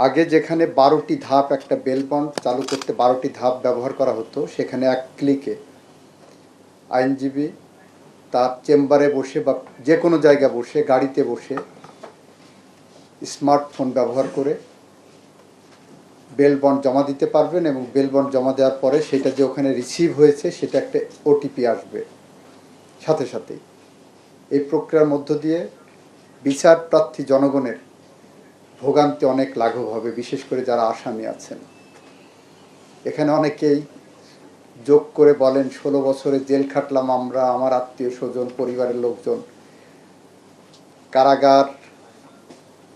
আগে যেখানে 12টি ধাপ একটা বেল বন্ড চালু করতে 12টি ধাপ ব্যবহার করা হতো, সেখানে এক ক্লিকে আইনজীবী তার চেম্বারে বসে বা যে কোনো জায়গায় বসে, গাড়িতে বসে, স্মার্টফোন ব্যবহার করে বেল বন্ড জমা দিতে পারবেন এবং বেল বন্ড জমা দেওয়ার পরে সেটা যে ওখানে রিসিভ হয়েছে সেটা একটা ওটিপি আসবে সাথে সাথেই। এই প্রক্রিয়ার মধ্য দিয়ে বিচার প্রার্থী জনগণের ভোগান্তি অনেক লাঘব হবে, বিশেষ করে যারা আসামি আছেন। এখানে অনেকেই যোগ করে বলেন 16 বছরে জেল খাটলাম আমরা, আমার আত্মীয় স্বজন, পরিবারের লোকজন। কারাগার,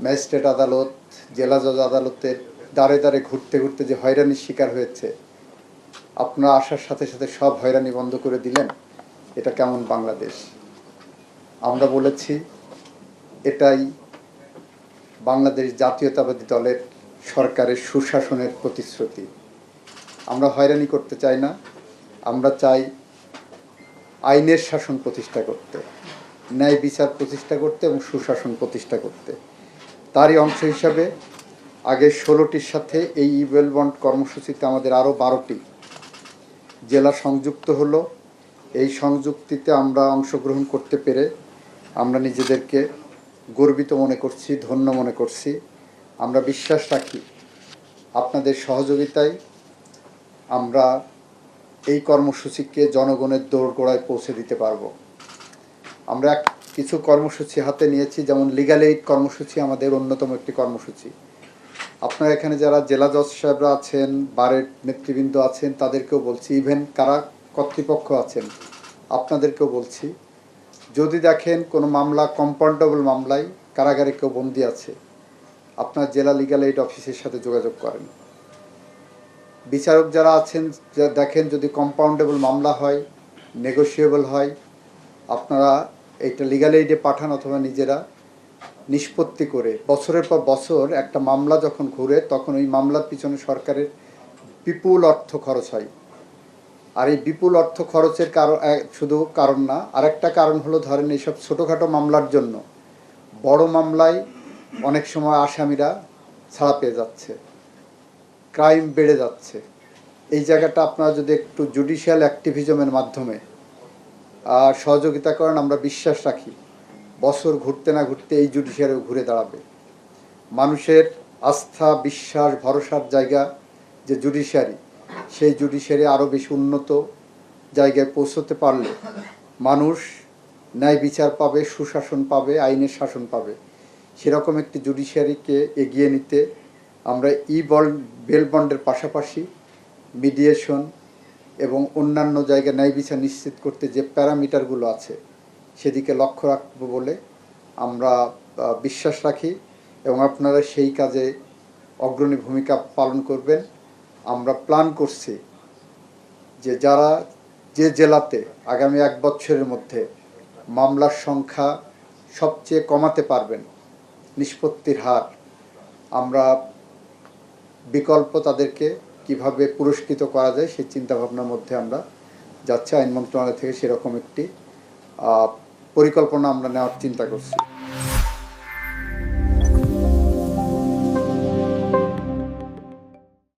ম্যাজিস্ট্রেট আদালত, জেলা জজ আদালতের দাঁড়ে দাঁড়ে ঘুরতে ঘুরতে যে হয়রানির শিকার হয়েছে, আপনারা আসার সাথে সাথে সব হয়রানি বন্ধ করে দিলেন। এটা কেমন বাংলাদেশ? আমরা বলেছি এটাই বাংলাদেশ জাতীয়তাবাদী দলের সরকারের সুশাসনের প্রতিশ্রুতি। আমরা হয়রানি করতে চাই না, আমরা চাই আইনের শাসন প্রতিষ্ঠা করতে, ন্যায় বিচার প্রতিষ্ঠা করতে এবং সুশাসন প্রতিষ্ঠা করতে। তারই অংশ হিসাবে আগে 16টির সাথে এই বেল বন্ড কর্মসূচিতে আমাদের আরও 12টি জেলা সংযুক্ত হলো। এই সংযুক্তিতে আমরা অংশগ্রহণ করতে পেরে আমরা নিজেদেরকে গর্বিত মনে করছি, ধন্য মনে করছি। আমরা বিশ্বাস রাখি আপনাদের সহযোগিতায় আমরা এই কর্মসূচিকে জনগণের দোরগোড়ায় পৌঁছে দিতে পারব। আমরা কিছু কর্মসূচি হাতে নিয়েছি, যেমন লিগ্যাল এইড কর্মসূচি আমাদের অন্যতম একটি কর্মসূচি। আপনারা এখানে যারা জেলা জজ সাহেবরা আছেন, বারের নেতৃবৃন্দ আছেন, তাদেরকেও বলছি, ইভেন কারা কর্তৃপক্ষ আছেন আপনাদেরকেও বলছি, যদি দেখেন কোনো মামলা কম্পাউন্ডেবল মামলায় কারাগারে কেউ বন্দি আছে, আপনার জেলা লিগ্যাল এইড অফিসের সাথে যোগাযোগ করেন। বিচারক যারা আছেন, দেখেন যদি কম্পাউন্ডেবল মামলা হয়, নেগোশিয়েবল হয়, আপনারা এইটা লিগ্যাল এইডে পাঠান অথবা নিজেরা নিষ্পত্তি করে। বছরের পর বছর একটা মামলা যখন ঘুরে, তখন ওই মামলার পিছনে সরকারের বিপুল অর্থ খরচ হয়। আর এই বিপুল অর্থ খরচের শুধু কারণ না, আরেকটা কারণ হলো, ধরেন এইসব ছোটোখাটো মামলার জন্য বড় মামলায় অনেক সময় আসামিরা ছাড়া পেয়ে যাচ্ছে, ক্রাইম বেড়ে যাচ্ছে। এই জায়গাটা আপনারা যদি একটু জুডিশিয়াল অ্যাক্টিভিজমের মাধ্যমে সহযোগিতা করেন, আমরা বিশ্বাস রাখি বছর ঘুরতে না ঘুরতে এই জুডিশিয়ারিও ঘুরে দাঁড়াবে। মানুষের আস্থা, বিশ্বাস, ভরসার জায়গা যে জুডিশিয়ারি, সেই জুডিশিয়ারি আরও বেশি উন্নত জায়গায় পৌঁছতে পারলে মানুষ ন্যায় বিচার পাবে, সুশাসন পাবে, আইনের শাসন পাবে। সেরকম একটি জুডিশিয়ারিকে এগিয়ে নিতে আমরা বেল বন্ডের পাশাপাশি মিডিয়েশন এবং অন্যান্য জায়গায় ন্যায় বিচার নিশ্চিত করতে যে প্যারামিটারগুলো আছে সেদিকে লক্ষ্য রাখব বলে আমরা বিশ্বাস রাখি এবং আপনারা সেই কাজে অগ্রণী ভূমিকা পালন করবেন। আমরা প্ল্যান করছি যে যারা যে জেলাতে আগামী 1 বছরের মধ্যে মামলার সংখ্যা সবচেয়ে কমাতে পারবেন, নিষ্পত্তির হার, আমরা বিকল্প তাদেরকে কিভাবে পুরস্কৃত করা যায় সেই চিন্তাভাবনার মধ্যে আমরা যাচ্ছি। আইন মন্ত্রণালয় থেকে সেরকম একটি পরিকল্পনা আমরা নেওয়ার চিন্তা করছি।